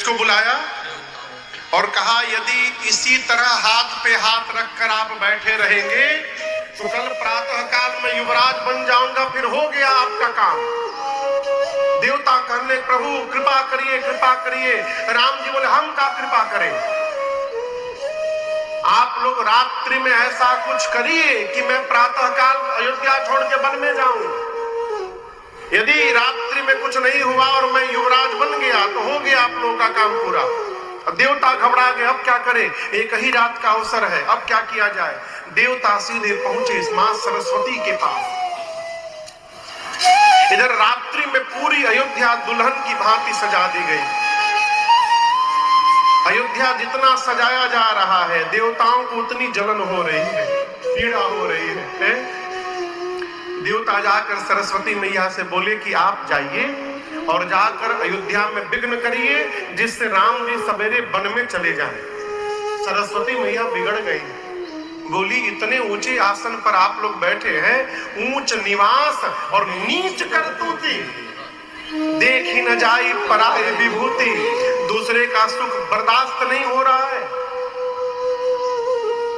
किसको बुलाया और कहा यदि इसी तरह हाथ पे हाथ रखकर आप बैठे रहेंगे तो कल प्रातः काल में युवराज बन जाऊंगा, फिर हो गया आपका काम। देवता कहने प्रभु कृपा करिए कृपा करिए। राम जी बोले हम का कृपा करें, आप लोग रात्रि में ऐसा कुछ करिए कि मैं प्रातः काल अयोध्या छोड़ के वन में जाऊं। यदि रात्रि में कुछ नहीं हुआ और मैं युवराज बन गया तो हो गया आप लोगों का काम पूरा। अब देवता घबरा गए, अब क्या करें, एक ही रात का अवसर है, अब क्या किया जाए। देवता सीधे पहुंचे मां सरस्वती के पास। इधर रात्रि में पूरी अयोध्या दुल्हन की भांति सजा दी गई। अयोध्या जितना सजाया जा रहा है देवताओं को उतनी जलन हो रही है, पीड़ा हो रही है। देवता जाकर सरस्वती मैया से बोले कि आप जाइए और जाकर अयोध्या में विघ्न करिए जिससे राम जी सवेरे वन में चले जाएं। सरस्वती मैया बिगड़ गई, बोली इतने ऊंचे आसन पर आप लोग बैठे हैं, ऊंच निवास और नीच करतूती, देखी न जाई पराई विभूति, दूसरे का सुख बर्दाश्त नहीं हो रहा है।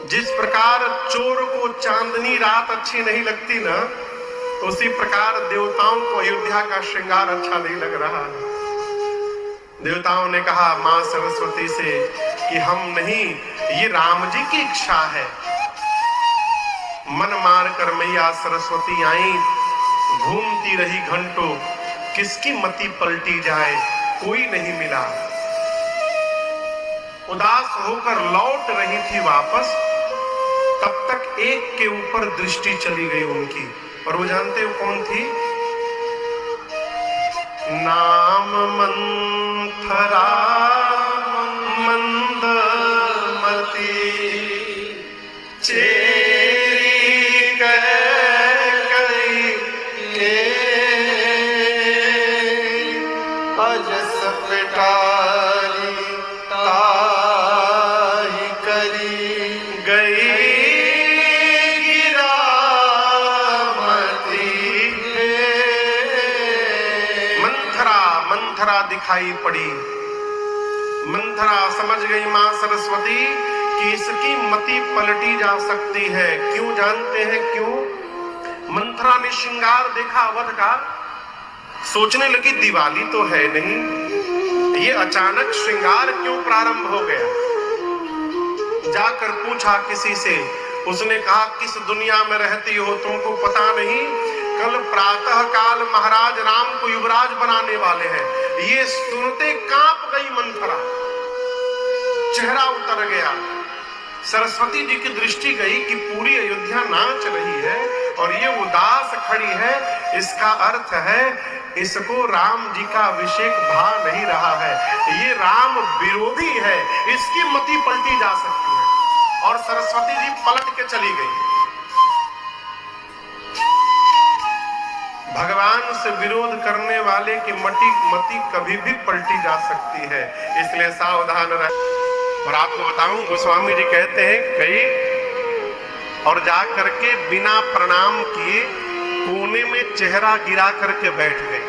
जिस प्रकार चोर को चांदनी रात अच्छी नहीं लगती ना, उसी प्रकार देवताओं को अयोध्या का श्रृंगार अच्छा नहीं लग रहा है। देवताओं ने कहा मां सरस्वती से कि हम नहीं, ये राम जी की इच्छा है। मन मार कर मैया सरस्वती आई, घूमती रही घंटों, किसकी मति पलटी जाए कोई नहीं मिला। उदास होकर लौट रही थी वापस, तब तक एक के ऊपर दृष्टि चली गई उनकी, और वो जानते हो कौन थी? नाम मंथरा मंदमती चेरी कैकई के अजस पिटारी ताहि करी गई दिखाई पड़ी। मंथरा समझ गई मां सरस्वती कि इसकी मति पलटी जा सकती है। क्यों जानते हैं क्यों? मंथरा ने श्रृंगार देखा अवध का, सोचने लगी दिवाली तो है नहीं, ये अचानक श्रृंगार क्यों प्रारंभ हो गया। जाकर पूछा किसी से, उसने कहा किस दुनिया में रहती हो, तुमको पता नहीं कल प्रातः काल महाराज राम को युवराज बनाने वाले हैं। ये सुनते कांप गई मंथरा, चेहरा उतर गया। सरस्वती जी की दृष्टि गई कि पूरी अयोध्या नाच रही है और ये उदास खड़ी है, इसका अर्थ है इसको राम जी का अभिषेक भा नहीं रहा है, ये राम विरोधी है, इसकी मति पलटी जा सकती है। और सरस्वती जी पलट के चली गई। भगवान से विरोध करने वाले की मति कभी भी पलटी जा सकती है, इसलिए सावधान रहे। और आपको बताऊं, गोस्वामी जी कहते हैं कई और जा करके बिना प्रणाम किए कोने में चेहरा गिरा करके बैठ गए।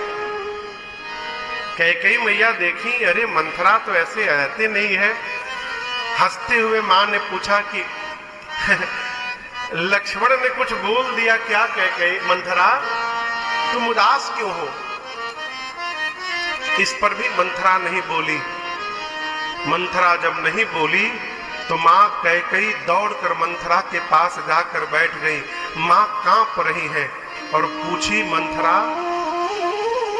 कई मैया देखी, अरे मंथरा तो ऐसे रहते नहीं है। हंसते हुए मां ने पूछा कि लक्ष्मण ने कुछ बोल दिया क्या? कह मंथरा तुम उदास क्यों हो? इस पर भी मंथरा नहीं बोली। मंथरा जब नहीं बोली तो मां कैकेयी दौड़कर मंथरा के पास जाकर बैठ गई। मां कांप रही है और पूछी, मंथरा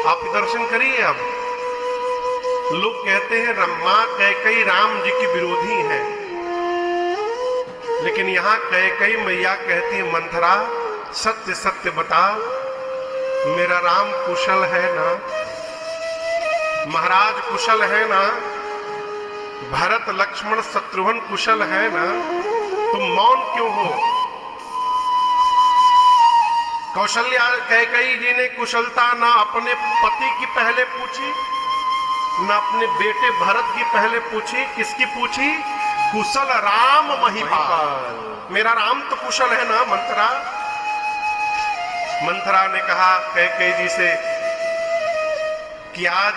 आप दर्शन करिए। अब लोग कहते हैं मां कैकेयी राम जी की विरोधी है, लेकिन यहां कैकेयी मैया कहती है मंथरा सत्य सत्य बता, मेरा राम कुशल है ना? महाराज कुशल है ना? भरत लक्ष्मण शत्रुघ्न कुशल है ना? तुम मौन क्यों हो? कौशल्या कैकेयी जी ने कुशलता ना अपने पति की पहले पूछी, ना अपने बेटे भरत की पहले पूछी। किसकी पूछी? कुशल राम महिपाल, मेरा राम तो कुशल है ना मंथरा? मंथरा ने कहा कैकेयी जी से कि आज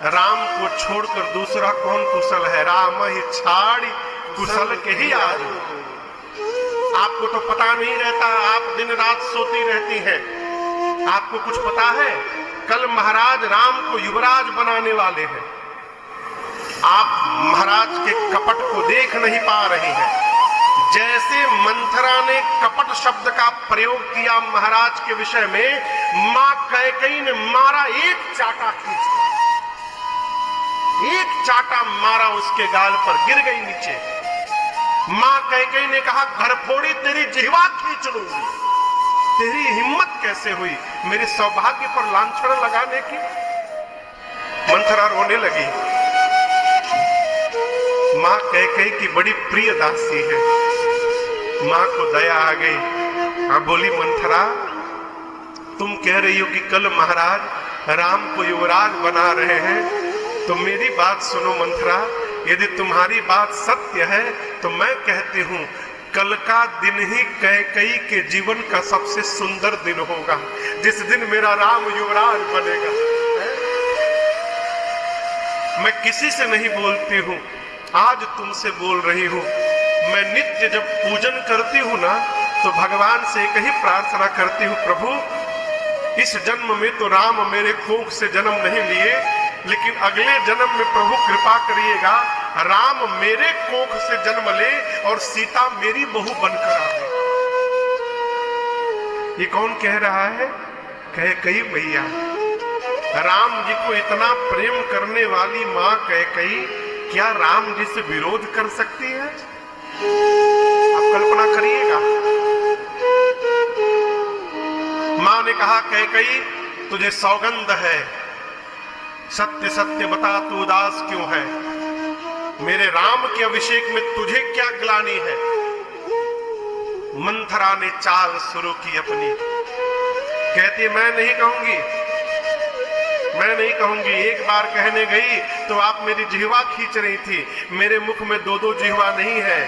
राम को छोड़कर दूसरा कौन कुशल है, राम ही छाड़ी कुशल के ही आज। आपको तो पता नहीं रहता, आप दिन रात सोती रहती हैं, आपको कुछ पता है? कल महाराज राम को युवराज बनाने वाले हैं, आप महाराज के कपट को देख नहीं पा रहे हैं। जैसे मंथरा ने कपट शब्द का प्रयोग किया महाराज के विषय में, मां कैकेयी ने मारा, एक चाटा खींचा, एक चाटा मारा उसके गाल पर, गिर गई नीचे। मां कैकेयी ने कहा, घर फोड़ी तेरी जिह्वा खींच लूंगी। तेरी हिम्मत कैसे हुई मेरे सौभाग्य पर लांछन लगाने की? मंथरा रोने लगी। मां कैकेयी की बड़ी प्रिय दासी है, मां को दया आ गई। हाँ बोली, मंथरा तुम कह रही हो कि कल महाराज राम को युवराज बना रहे हैं, तो मेरी बात सुनो मंथरा, यदि तुम्हारी बात सत्य है तो मैं कहती हूं कल का दिन ही कैकेयी के जीवन का सबसे सुंदर दिन होगा, जिस दिन मेरा राम युवराज बनेगा। मैं किसी से नहीं बोलती हूं, आज तुमसे बोल रही हूं। मैं नित्य जब पूजन करती हूं ना, तो भगवान से एक ही प्रार्थना करती हूं, प्रभु इस जन्म में तो राम मेरे कोख से जन्म नहीं लिए, लेकिन अगले जन्म में प्रभु कृपा करिएगा राम मेरे कोख से जन्म ले और सीता मेरी बहू बनकर आवे। ये कौन कह रहा है? कैकेयी मैया। राम जी को इतना प्रेम करने वाली मां कैकेयी क्या राम जी से विरोध कर सकती है? आप कल्पना करिएगा। मां ने कहा, कैकेयी तुझे सौगंध है, सत्य सत्य बता तू उदास क्यों है? मेरे राम के अभिषेक में तुझे क्या ग्लानि है? मंथरा ने चाल शुरू की अपनी, कहती मैं नहीं कहूंगी, मैं नहीं कहूंगी। एक बार कहने गई तो आप मेरी जिह्वा खींच रही थी, मेरे मुख में दो दो जिह्वा नहीं है।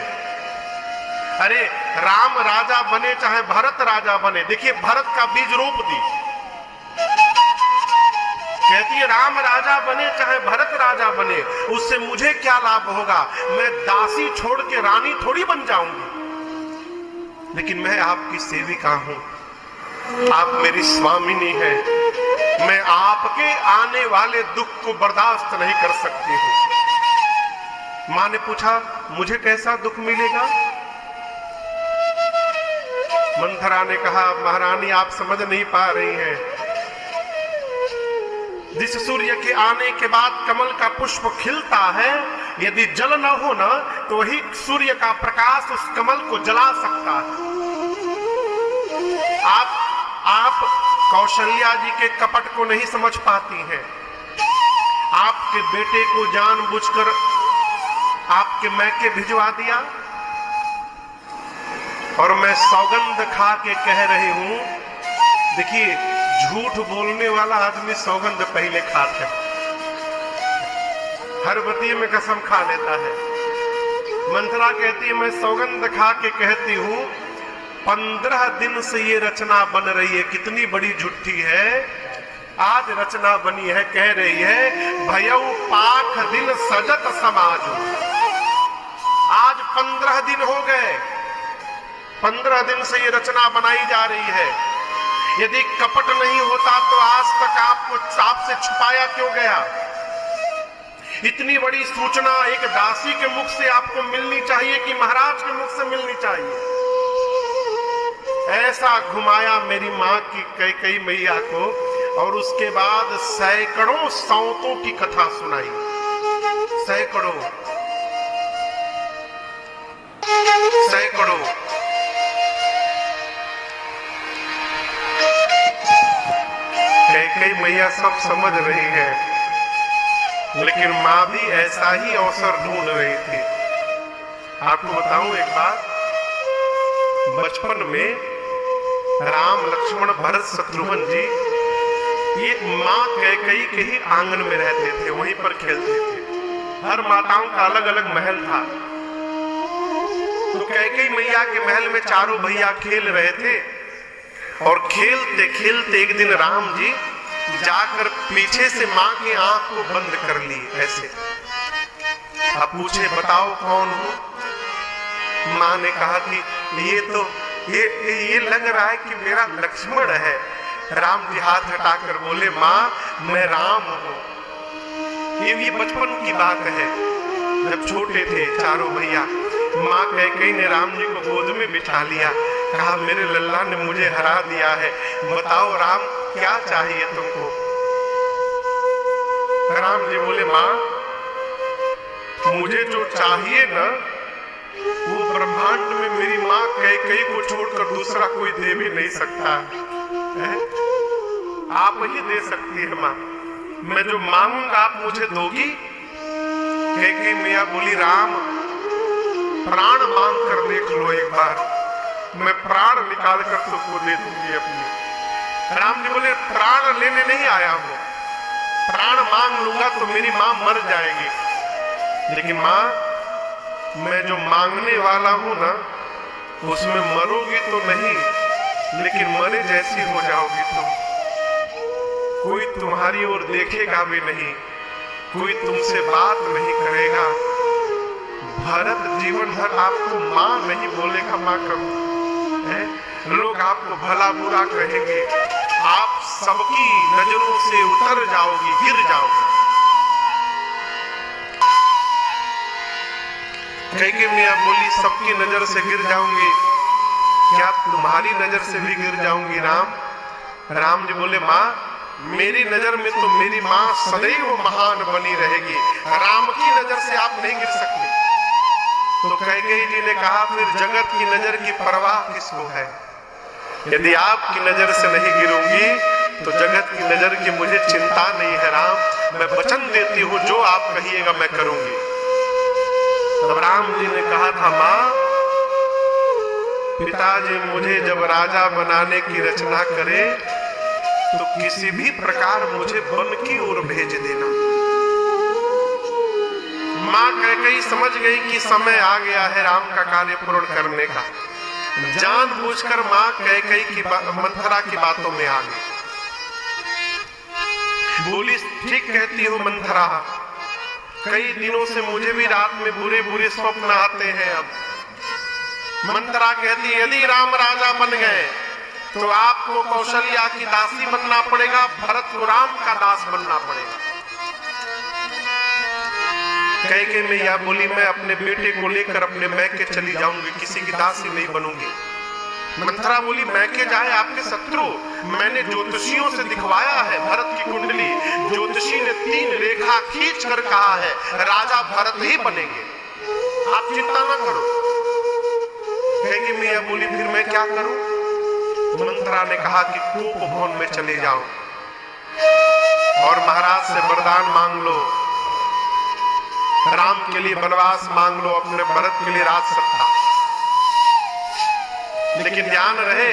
अरे राम राजा बने चाहे भरत राजा बने, देखिए भरत का बीज रोप दी। कहती है राम राजा बने चाहे भरत राजा बने, उससे मुझे क्या लाभ होगा? मैं दासी छोड़ के रानी थोड़ी बन जाऊंगी। लेकिन मैं आपकी सेविका हूं, आप मेरी स्वामिनी हैं, मैं आपके आने वाले दुख को बर्दाश्त नहीं कर सकती हूं। मां ने पूछा, मुझे कैसा दुख मिलेगा? मंथरा ने कहा, महारानी आप समझ नहीं पा रही हैं, जिस सूर्य के आने के बाद कमल का पुष्प खिलता है, यदि जल न हो ना तो वही सूर्य का प्रकाश उस कमल को जला सकता है। आप कौशल्या जी के कपट को नहीं समझ पाती हैं। आपके बेटे को जानबूझकर आपके मैके भिजवा दिया, और मैं सौगंध खा के कह रही हूं। देखिए झूठ बोलने वाला आदमी सौगंध पहले खाता है, हर बतिये में कसम खा लेता है। मंथरा कहती है मैं सौगंध खा के कहती हूं 15 दिन से ये रचना बन रही है, कितनी बड़ी झूठी है। आज रचना बनी है, कह रही है भयऊ पाख दिन सजत समाज। आज 15 दिन हो गए, 15 दिन से ये रचना बनाई जा रही है। यदि कपट नहीं होता तो आज तक आपसे छुपाया क्यों गया? इतनी बड़ी सूचना एक दासी के मुख से आपको मिलनी चाहिए कि महाराज के मुख से मिलनी चाहिए। ऐसा घुमाया मेरी मां की कैकेयी मैया को, और उसके बाद सैकड़ों सौतों की कथा सुनाई, सैकड़ों। कैकेयी मैया सब समझ रही है, लेकिन मां भी ऐसा ही अवसर ढूंढ रही थी। आपको बताऊं एक बात, बचपन में राम लक्ष्मण भरत शत्रुघ्न जी ये मां कैकेयी के ही आंगन में रहते थे, वहीं पर खेलते थे। हर माताओं का अलग अलग महल था, तो कैकेयी मैया के महल में चारों भैया खेल रहे थे, और खेलते खेलते एक दिन राम जी जाकर पीछे से माँ की आंख को बंद कर ली ऐसे। अब पूछे बताओ कौन हो। माँ ने कहा कि ये लग रहा है कि मेरा लक्ष्मण है। राम जी हाथ हटाकर बोले माँ मैं राम हूं। ये बचपन की बात है, जब छोटे थे चारों भैया। माँ कैकेयी ने राम जी को गोद में बिठा लिया, कहा मेरे लल्ला ने मुझे हरा दिया है, बताओ राम क्या चाहिए तुमको। राम जी बोले माँ मुझे जो चाहिए ना वो ब्रह्मांड में मेरी माँ कैकेयी को छोड़कर दूसरा कोई दे भी नहीं सकता है, आप ही दे सकती है माँ। मैं जो मांगूंगा आप मुझे दोगी। कैकेयी मैया बोली राम प्राण मांग कर देख लो एक बार, मैं प्राण निकाल कर तुमको दे दूंगी अपनी। राम जी बोले प्राण लेने नहीं आया हूं, प्राण मांग लूंगा तो मेरी माँ मर जाएगी, लेकिन माँ मैं जो मांगने वाला हूं ना उसमें मरोगी तो नहीं, लेकिन मरे जैसी हो जाओगी तुम। कोई तुम्हारी ओर देखेगा भी नहीं, कोई तुमसे बात नहीं करेगा। भरत जीवन भर आपको माँ नहीं बोलेगा, माँ कब लोग आपको भला बुरा कहेंगे, आप सबकी नजरों से उतर जाओगी, गिर जाओगी। कैकेयी मैया बोली सबकी नजर से गिर जाऊंगी, क्या तुम्हारी नजर से भी गिर जाऊंगी राम। राम जी बोले माँ मेरी नजर में तो मेरी माँ सदैव महान बनी रहेगी, राम की नजर से आप नहीं गिर सकते। तो कैकेयी जी ने कहा फिर जगत की नजर की परवाह किसको है, यदि आपकी नजर से नहीं गिरूंगी तो जगत की नजर की मुझे चिंता नहीं है राम, मैं वचन देती हूँ जो आप कहिएगा मैं करूंगी। तब राम जी ने कहा था माँ पिताजी मुझे जब राजा बनाने की रचना करे तो किसी भी प्रकार मुझे वन की ओर भेज देना। माँ कैकेयी समझ गई कि समय आ गया है राम का कार्य पूर्ण करने का। जानबूझकर माँ कैकेयी की मंथरा की बातों में आ गई। बोली ठीक कहती हो मंथरा, कई दिनों से मुझे भी रात में बुरे बुरे स्वप्न आते हैं। अब मंथरा कहती यदि राम राजा बन गए तो आपको कौशल्या की दासी बनना पड़ेगा, भरत को राम का दास बनना पड़ेगा। कैकेयी मैया बोली मैं अपने बेटे को लेकर अपने मैके चली जाऊंगी, किसी की दासी नहीं बनूंगी। मंथरा बोली मैके जाए आपके शत्रु, मैंने ज्योतिषियों से दिखवाया है भरत की कुंडली, ज्योतिषी ने 3 रेखा खींच कर कहा है राजा भरत ही बनेंगे, आप चिंता ना करो। कैकेयी मैया बोली फिर मैं क्या करूं। मंथरा ने कहा कि कोप भवन में चले जाओ और महाराज से वरदान मांग लो, राम के लिए वनवास मांग लो, अपने भरत के लिए राज सत्ता। लेकिन ध्यान रहे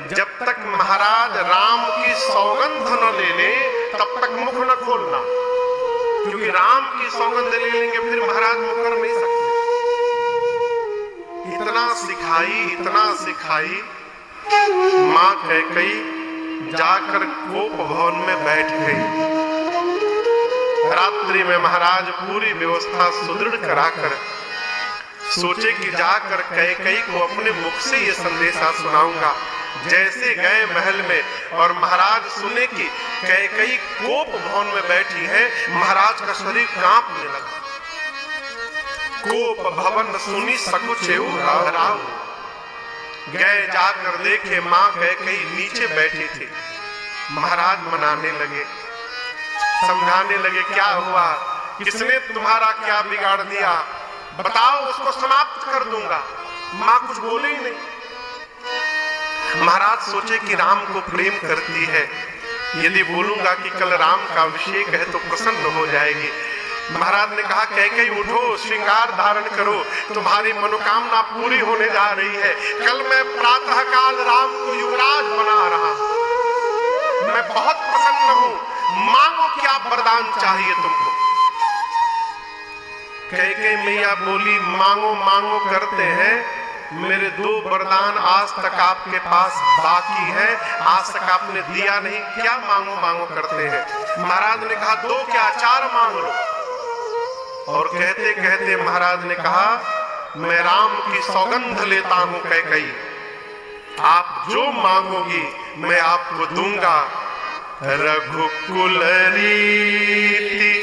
जब तक महाराज राम की सौगंध न ले ले तब तक मुख न खोलना, क्योंकि राम की सौगंध ले लेंगे फिर महाराज मुख कर नहीं सकते। इतना सिखाई माँ कैकेयी जाकर कोप भवन में बैठ गई। रात्रि में महाराज पूरी व्यवस्था सुदृढ़ कराकर सोचे कि जाकर कैकेयी को अपने मुख से ये संदेशा सुनाऊंगा। जैसे गए महल में और महाराज सुने कि कैकेयी कोप भवन में बैठी है, महाराज का शरीर कांपने लगा। कोप भवन सुनी सकुचेऊ राव, गए जाकर देखे माँ कैकेयी नीचे बैठी थी। महाराज मनाने लगे, समझाने लगे क्या हुआ, किसने तुम्हारा क्या बिगाड़ दिया, बताओ उसको समाप्त कर दूंगा। माँ कुछ बोले ही नहीं। महाराज सोचे कि राम को प्रेम करती है, यदि बोलूंगा कि कल राम का अभिषेक है तो प्रसन्न हो जाएगी। महाराज ने कहा कैकेयी उठो, श्रृंगार धारण करो, तुम्हारी मनोकामना पूरी होने जा रही है। कल मैं प्रातः काल राम को युवराज बना रहा हूं, मैं बहुत प्रसन्न हूं, मांगो क्या वरदान चाहिए तुमको। कैकेयी मैया बोली मांगो मांगो करते हैं, मेरे 2 वरदान आज तक आपके पास बाकी है, आज तक आपने दिया नहीं, क्या मांगो मांगो करते हैं। महाराज ने कहा 2 क्या 4 मांग लो। और कहते कहते महाराज ने कहा मैं राम की सौगंध लेता हूं कैकई, आप जो मांगोगी मैं आपको दूंगा। रघुकुल रीति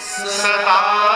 सदा